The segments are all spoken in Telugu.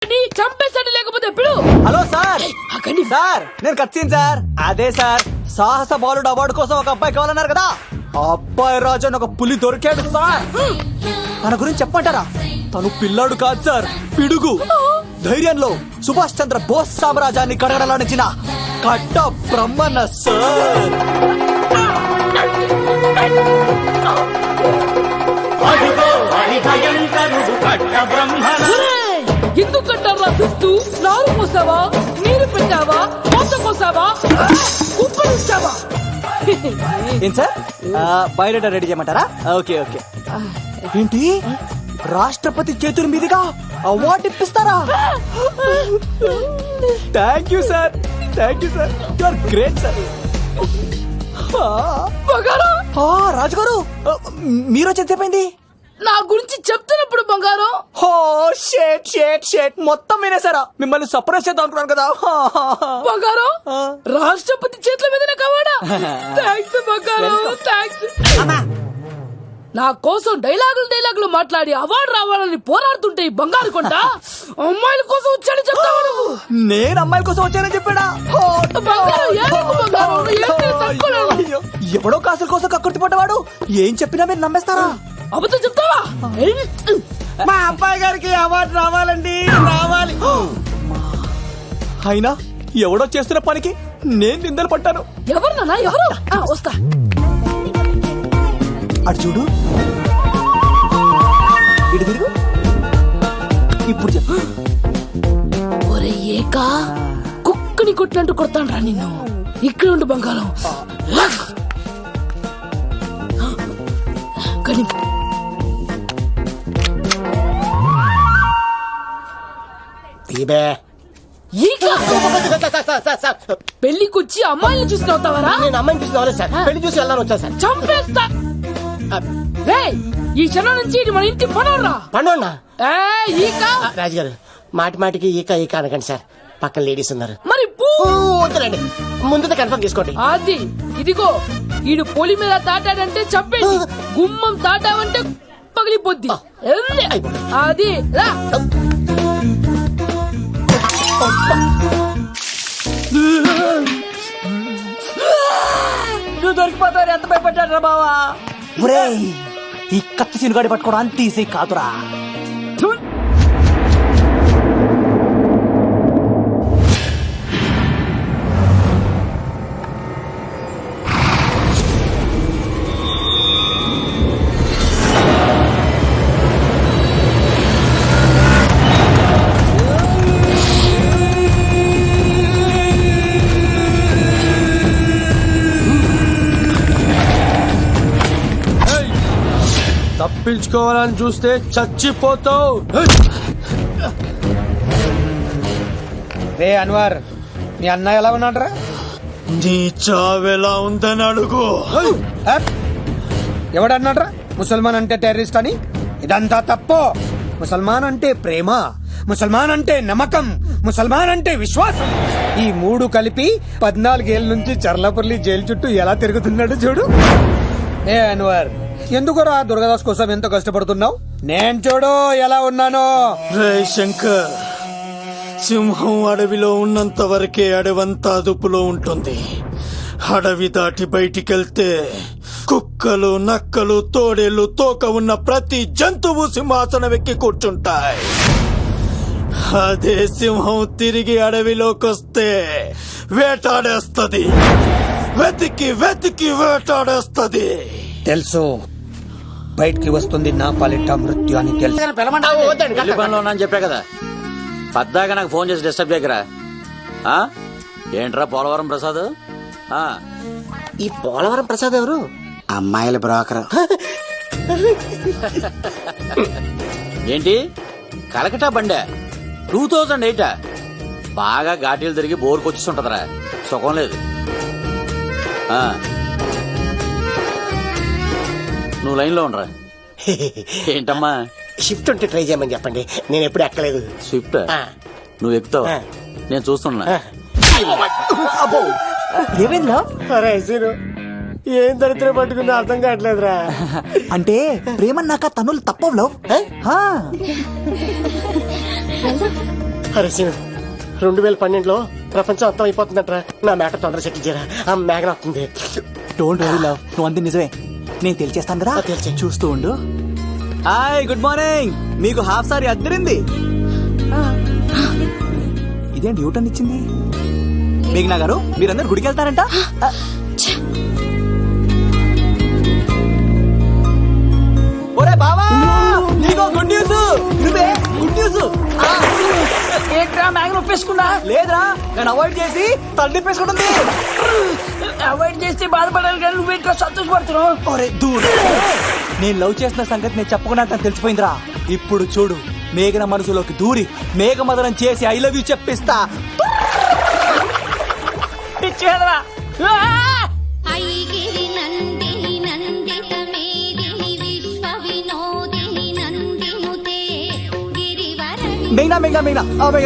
చంపేస్తాడు లేకపోతే ఎప్పుడు. హలో సార్, సార్ నేను కత్తిన్ సార్. అదే సార్, సాహస బాలుడు అవార్డు కోసం ఒక అబ్బాయి కావాలన్నారు కదా, ఆ అబ్బాయి రాజు అని ఒక పులి దొరికాడు సార్. తన గురించి చెప్పంటారా? తను పిల్లాడు కాదు సార్, పిడుగు. ధైర్యంలో సుభాష్ చంద్ర బోస్ సామ్రాజ్యాన్ని కడగడలాడించిన కట్ట బ్రహ్మన్న సార్. ఎందుకు కట్టారా పిస్తూ? నారు పోసావా, నీరు పెట్టావా, కోత కోసావా, కుప్పనిస్తావా? ఏం సార్, బయోడేటా రెడీ చేయమంటారా? Okay okay. ఏంటి, రాష్ట్రపతి చేతుల మీదుగా అవార్డు ఇప్పిస్తారా? Thank you sir, thank you sir, you are great sir. రాజుగారు, మీరు వచ్చేసేపోయింది. నా గురించి చెప్తున్నప్పుడు బంగారం. షేట్ షేట్ షేట్ మొత్తం వినేసారా? మిమ్మల్ని సర్ప్రైజ్ చేద్దాం అనుకున్నాను కదా. బంగారం, రాష్ట్రపతి చేతుల మీదనే కావాడా? థ్యాంక్స్ బంగారం, థ్యాంక్స్. నా కోసం డైలాగులు మాట్లాడి అవార్డు రావాలని పోరాడుతుంటే ఈ బంగారు కొండ అమ్మాయిల కోసం వచ్చాడని చెప్తావా నువ్వు? నేను అమ్మాయిల కోసం వచ్చానని చెప్పాడా? ఎవడో కాసుల కోసం కక్కుర్తి పడ్డవాడు ఏం చెప్పినా మీరు నమ్మేస్తారా? అబద్ధం చెప్తావా? మా అబ్బాయి గారికి అవార్డు రావాలండి, రావాలి. అయినా ఎవడో చేస్తున్న పనికి నేను నిందలు పట్టాను. ఎవరు నాన్న, ఎవరు? వస్తా. అటు చూడు, ఇటు తిరుగు, ఇప్పుడు చెప్పు. ఒరే ఏకా, కుక్కని కొట్టినట్టు కొడతాను రా నిన్ను. ఇక్కడ ఉండు బంగారం. కానీ పెళ్లికొచ్చి అమ్మాయిని చూసి అవుతావరా? నేను అమ్మాయిని చూసి రాలేదు సార్, పెళ్లి చూసి వెళ్ళాను వచ్చా సార్. చంపేస్తా. ఈ క్షణం నుంచి ఇది మన ఇంటి పనోడ్రా. పండున్నా రాజుగారు, మాటి మాటికి ఈక ఈక అనకండి సార్, పక్కన లేడీస్ ఉన్నారు. మరి వద్దులండి, ముందు కన్ఫర్మ్ చేసుకోండి. అది ఇదిగో, ఈడు పొలి మీద తాటాడంటే చంపేసి, గుమ్మం తాటావంటే పగిలిపోద్ది. అది రా. నువ్వు దొరికిపోతావు, ఎంత భయపడ్డాడు రా బావా. ఈ కత్తి సినుగాడి పట్టుకోవడం అంత ఈజీ కాదురా. తప్పించుకోవాలని చూస్తే చచ్చిపోతావు. రే అన్వర్, నీ అన్న ఎలా ఉన్నాడ్రా? నీ చావెలా ఉందని అడుగు. ఎవడన్నాడ్రా ముసల్మాన్ అంటే టెర్రరిస్ట్ అని? ఇదంతా తప్పు. ముసల్మాన్ అంటే ప్రేమ, ముసల్మాన్ అంటే నమ్మకం, ముసల్మాన్ అంటే విశ్వాసం. ఈ మూడు కలిపి 14 ఏళ్ళ నుంచి చర్లపల్లి జైలు చుట్టూ ఎలా తిరుగుతున్నాడు చూడు. ఏ అన్వర్, ఎందుకురా దుర్గాదాస్ కోసం ఎంతో కష్టపడుతున్నావు? నేను చూడు ఎలా ఉన్నానో. రే శంకర్, సింహం అడవిలో ఉన్నంత వరకే అడవంతా అదుపులో ఉంటుంది. అడవి దాటి బయటికెళ్తే కుక్కలు, నక్కలు, తోడేళ్లు, తోక ఉన్న ప్రతి జంతువు సింహాసనం ఎక్కి కూర్చుంటాయి. అదే సింహం తిరిగి అడవిలోకొస్తే వేటాడేస్తది, వెతికి వెతికి వేటాడేస్తది. తెలుసు, బయటికి వస్తుంది నా పాలిట మృత్యు అని తెలుసు. పెళ్లి పనిలో ఉన్నా అని చెప్పా కదా, పద్దాక నాకు ఫోన్ చేసి డిస్టర్బ్ చేయకరా. ఏంట్రా పోలవరం ప్రసాద్? ఈ పోలవరం ప్రసాద్ ఎవరు? అమ్మాయిల బ్రోకర్. ఏంటి కలకటా బండే? 2008 బాగా ఘాటీలు తిరిగి బోర్కు వచ్చిస్తుంటదరా, సుఖం లేదు. నువ్వు లైన్ లో ఉండరా. ఏంటమ్మా? షిఫ్ట్ ఉంటే ట్రై చేయమని చెప్పండి, నేను ఎప్పుడు ఎక్కలేదు. స్విఫ్ట్ నువ్వు ఎక్కుతావు, నేను చూస్తున్నా. ఏమైందా? ఏం దరిద్రం పట్టుకుందో అర్థం కావట్లేదురా. అంటే ప్రేమన్నాక తనులు తప్పవు. అరే సీను 2012లో ప్రపంచం అంతం అయిపోతుందట్రా. నా మేక తొందర సెటిల్ చేయరా, ఆ మేఘన వస్తుంది. డోంట్ వరీ లవ్, నువ్వు అంది నిజమే. నేను తెలిచేస్తాను కదా, తెలిసే. చూస్తూ ఉండు. Hi, good morning. మీకు హాఫ్ సారీ అద్దరింది. ఇదేంటి యూటర్న్ ఇచ్చింది? మేఘనా గారు, మీరందరు గుడికి వెళ్తారంట? ఒరే బావా, నీకో గుడ్ న్యూస్. నువ్వే గుడ్ న్యూస్. ఏంట్రా మ్యాగ్ ఒప్పేసుకున్నా? లేదురా, నేను అవాయిడ్ చేసి తలదిప్పేసుకుంటుంది. అవాయిడ్ చేస్తే బాధపడాలి కానీ నువ్వేంట్రా సంతోషపడుతున్నావు? ఒరే దూర్, నేను లవ్ చేసిన సంగతి నేను చెప్పకుండా తను తెలిసిపోయిందిరా. ఇప్పుడు చూడు, మేఘన మనసులోకి దూరి మేఘమదనం చేసి ఐ లవ్ యూ చెప్పిస్తా. పిచ్చేదరా. ఐగిరి నందిని నందిత మేదిని విశ్వ వినోదిని నందినుతే గిరివరణి. మేఘనా మేఘనా మేఘనా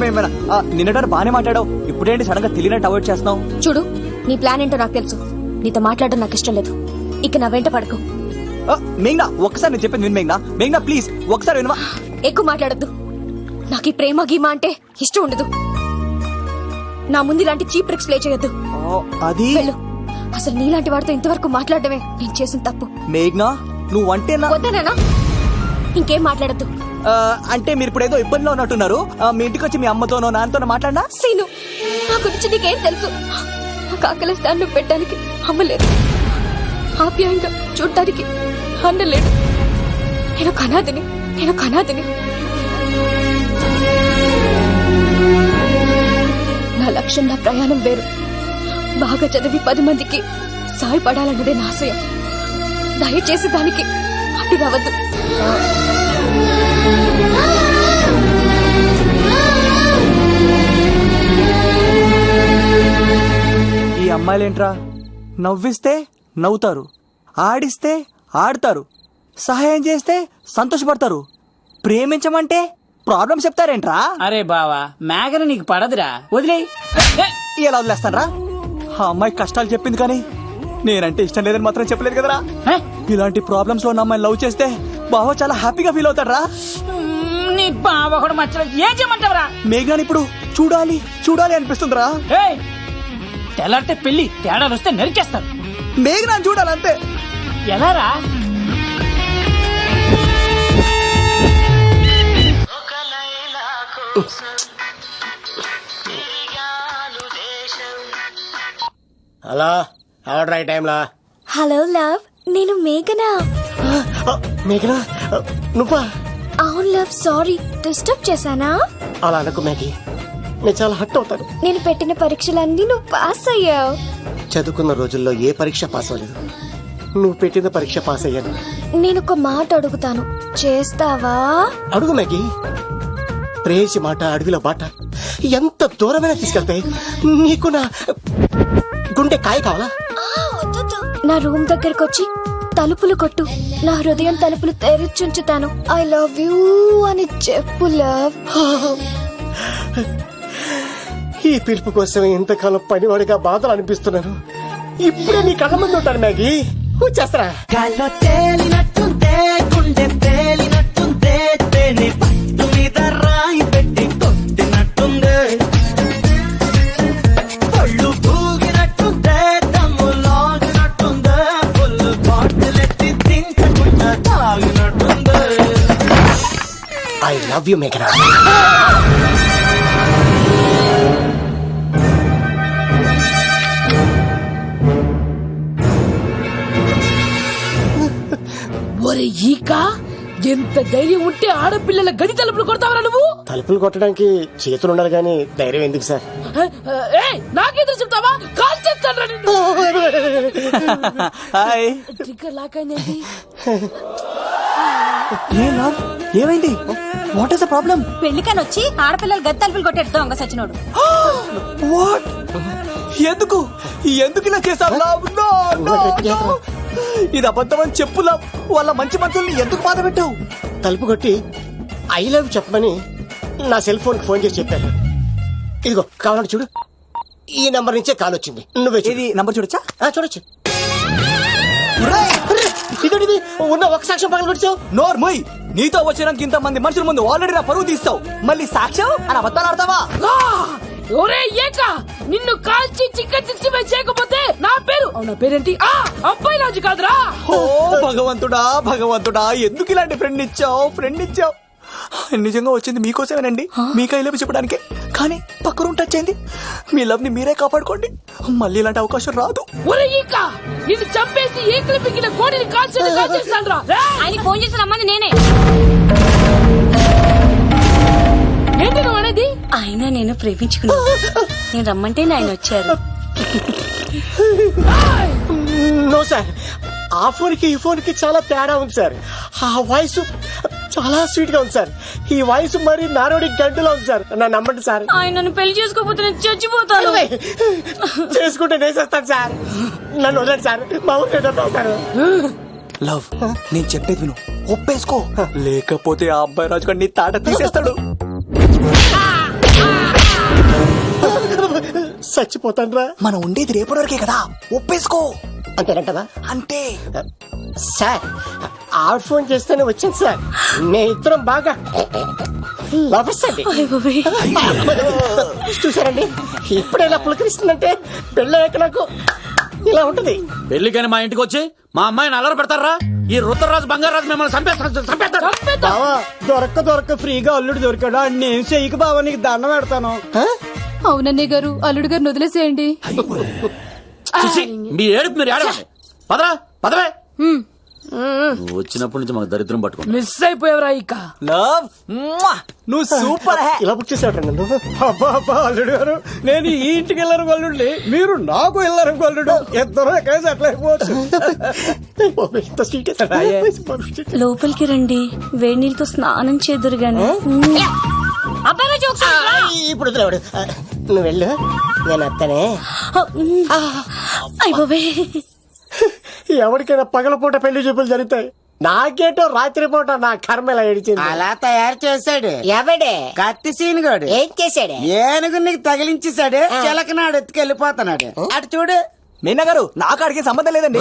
మేఘనా నిన్నటారు బానే మాట్లాడావు, ఇప్పుడేంటి సడన్ గా తెలియనట్టు అవాయిడ్ చేస్తున్నావు? చూడు, నీ ప్లాన్ ఏంటో నాకు తెలుసు. నీతో మాట్లాడడం నాకు ఇష్టం లేదు. ఇక నా వెంట పడకు. మేఘనా, ఒక్కసారి నేను చెప్పేది విను. మేఘనా మేఘనా ప్లీజ్ ఒకసారి వినవా? ఎక్కువ మాట్లాడద్దు. నాకు ఈ ప్రేమ గీమా అంటే ఇష్టం ఉండదు. నా ముందు ఇలాంటి చీప్ ట్రిక్స్ ప్లే చేయొద్దు. అది వెళ్ళు. అసలు నీలాంటి వాడితో ఇంతవరకు మాట్లాడడమే నేను చేసిన తప్పు. మేఘనా నువ్వు అంటే వద్దనేనా? ఇంకేం మాట్లాడద్దు. అంటే మీరు ఇప్పుడు ఏదో ఇబ్బందిలో ఉన్నట్టున్నారు. మీ ఇంటికి వచ్చి మీ అమ్మతోనో నాన్నతోనో మాట్లాడినా? సీను, నా గురించి నీకేం తెలుసు? నాకు ఆకలి స్థానం పెట్టడానికి అమ్మలేదు, ఆప్యాయంగా చూడటానికి అన్నలేడు. నేను కనాదిని. నా లక్ష్యం, నా ప్రయాణం వేరు. బాగా చదివి 10 మందికి సాయపడాలన్నదే నా ఆశయం. దయచేసి దానికి అడ్డు రావద్దు. ఈ అమ్మాయిలేంట్రా, నవ్విస్తే నవ్వుతారు, ఆడిస్తే ఆడతారు, సహాయం చేస్తే సంతోషపడతారు, ప్రేమించమంటే ప్రాబ్లం చెప్తారేంట్రా? అరే బావా, మేఘన నీకు పడదురా, వదిలే. ఎలా వదిలేస్తానరా? ఆ అమ్మాయి కష్టాలు చెప్పింది కానీ నేనంటే ఇష్టం లేదని మాత్రం చెప్పలేదు కదరా. ఇలాంటి ప్రాబ్లమ్స్ లో ఉన్న అమ్మాయిని లవ్ చేస్తే బావ చాలా హ్యాపీగా ఫీల్ అవుతాడరా. నీ బావ కూడా మచ్చలేదు. ఏం చేయమంటావరా? మేఘాని ఇప్పుడు చూడాలి అనిపిస్తుందిరా. తెల్లారితే పెళ్లి, తేడాలు వస్తే నరికేస్తారు. మేఘనాన్ని చూడాలంతే. ఎలా రా? అలా ఆర్డర్ అయ్యే టైంలా. హలో లవ్, నేను మేఘనా. మేఘనా నువ్వా? అవును లవ్, సారీ డిస్టర్బ్ చేశానా? అలా అనకు మ్యాగీ, నేను చాలా హట్ అవుతాను. నేను పెట్టిన పరీక్షలన్నీ నువ్వు పాస్ అయ్యావు. చదువుకున్న రోజుల్లో ఏ పరీక్ష పాస్ అవ్వలేదు, నువ్వు పెట్టిన పరీక్ష పాస్ అయ్యాను. నేను ఒక మాట అడుగుతాను, చేస్తావా? అడుగు మ్యాగీ. ప్రేయసి మాట అడవిలో బాట ఎంత దూరమైనా తీసుకెళ్తాయి. నీకు నా గుండె కాయ కావాలా? నా రూమ్ దగ్గరకు వచ్చి తలుపులు కొట్టు, నా హృదయం తలుపులు తెరిచుంచుతాను. ఐ లవ్ యూ అని చెప్పు లవ్. ఈ పిలుపు కోసం ఇంతకాలం పనివాడిగా బాధలు అనిపిస్తున్నాను. ఇప్పుడే నీ కళ్ళ ముందు ఉంటాను మ్యాగీ, వచ్చేస్తారా? ఐ లవ్ యూ మేఘనా. ఒరే ఈక, ఎంత ధైర్యం ఉంటే ఆడపిల్లల గది తలుపులు కొడతావరా నువ్వు? తలుపులు కొట్టడానికి చేతులు ఉండాలి కానీ ధైర్యం ఎందుకు సార్? నాకేదో చెప్తావా? కాల్ చేస్తాను నిన్ను. హాయ్. ట్రిగ్గర్ లాక్ అయింది. ఏమైంది? What is the problem? పెళ్లికని వచ్చి ఆడపిల్లలు గది తలుపులు కొట్టాడు దొంగ సచ్చినోడు. వాట్? ఎందుకు ఇలా చేసావు? ఇది అబద్ధం అని చెప్పు లవ్. వాళ్ళ మంచి మనుషుల్ని ఎందుకు బాధ పెట్టావు? తలుపు కొట్టి ఐ లవ్ చెప్పమని నా సెల్ ఫోన్ కి ఫోన్ చేసి చెప్పాను. ఇదిగో కావాలంటే చూడు, ఈ నంబర్ నుంచే కాల్ వచ్చింది. నువ్వే ఇది నంబర్ చూడొచ్చా? చూడొచ్చు. ఇదేంటిది? ఉన్న ఒక సాక్ష్యం పగల కొట్టావు. నోర్ మొయ్. నీతో వచ్చినాక ఇంత మంది మనుషుల ముందు ఆల్రెడీ నా పరువు తీస్తావు, మళ్ళీ సాక్ష్యం అని అబద్ధాలు ఆడతావా? ఆ! ఒరే ఏక నిన్ను కాల్చి చికెన్ చేయకపోతే నా పేరు నా పేరేంటి అబ్బాయి రాజు కాదురా. ఓ భగవంతుడా భగవంతుడా, ఎందుకు ఇలాంటి ఫ్రెండ్ ఇచ్చావు? నిజంగా వచ్చింది మీకోసమేనండి, మీకు ఐ లవ్ చెప్పడానికి. కానీ పక్క రూమ్ టచ్ అయింది. మీ లవ్ ని మీరే కాపాడుకోండి, మళ్ళీ ఇలాంటి అవకాశం రాదు. ఒరే ఈక నిన్ను చంపేసి ఏకలు పిగిన కోడిని కాల్చేస్తాను రా. ఆయన ఫోన్ చేసి రమ్మని నేనే. ఏంటి నువ్వు అనేది? ఆయన నేను ప్రేమించుకున్నా, నేను రమ్మంటే ఆయన వచ్చారు. నో సార్, ఆ ఫోన్ కి ఈ ఫోన్ కి చాలా తేడా ఉంది సార్. ఆ వాయిస్ చాలా స్వీట్ గా ఉంది సార్. ఈ వాయిస్ మరి నారోడి గంటలో ఉంది సార్. నన్ను నమ్మండి సార్. ఆయన నన్ను పెళ్లి చేసుకోకపోతే నేను చచ్చిపోతాను. చేసుకుంటే నేను చేస్తాను సార్. నన్ను వదండి సార్, మా ఊరు. లవ్ నేను చెప్పేది విను, ఒప్పేసుకో, లేకపోతే ఆ అబ్బాయి రాజు గారు నీ తాట తీసేస్తాడు. చచ్చిపోతాను రా. మనం ఉండేది రేపటి వరకే కదా, ఒప్పేసుకో. అంతేనంటవా? అంటే సార్ ఆవిడ ఫోన్ చేస్తేనే వచ్చింది సార్. నేను ఇద్దరం బాగా లవర్స్ అండి. చూసారండి, ఇప్పుడైనా పులకరిస్తుందంటే పెళ్ళయ్యాక నాకు ఇలా ఉంటది. పెళ్లికని మా ఇంటికి వచ్చి మా అమ్మాయిని అల్లరి పెడతారా? ఈ రుద్రరాజు బంగారాజు మిమ్మల్ని చంపేస్తారు. బావా దొరక్క ఫ్రీగా అల్లుడు దొరికాడు, నేను చెయ్యికి బావా నీకు దండం పెడతాను. అవునన్నయ్య గారు, అల్లుడు గారిని వదిలేసేయండి. చిచి, మీ ఏడుపు మీరు ఏడవండి. పదవే. నువ్వు వచ్చినప్పటి నుంచి మాకు దరిద్రం పట్టుకో. మిస్ అయిపోయావురా ఈక. లవ్ నువ్వు సూపర్ హే. ఇలా బుక్ చేసేవాడు నన్ను. అబ్బా అల్లుడు గారు, నేను ఈ ఇంటికి వెళ్ళరు గల్లుండి, మీరు నాకు వెళ్ళరు గల్లుడు, ఇద్దరు కలిసి అట్లా అయిపోవచ్చు. ఇంత స్వీట్. లోపలికి రండి, వేడి నీళ్ళతో స్నానం చేదురు గాని. ఇప్పుడు వదిలేవాడు. నువ్వు వెళ్ళు, నేను అత్తనే. అయిపోయి ఎవరికైనా పగలపూట పెళ్లి చూపులు జరుగుతాయి, నాకేటో రాత్రి పూట నా కర్మ ఇలా ఏడిచింది. అలా తయారు చేశాడు ఎవడే? కత్తి సీనుగాడు. ఏం చేశాడు? ఏనుగు నీకు తగిలించేశాడు, చిలకనాడు ఎత్తుకెళ్ళిపోతున్నాడు. అటు చూడు. మీనా గారు, నాకు అడిగే సంబంధం లేదండి.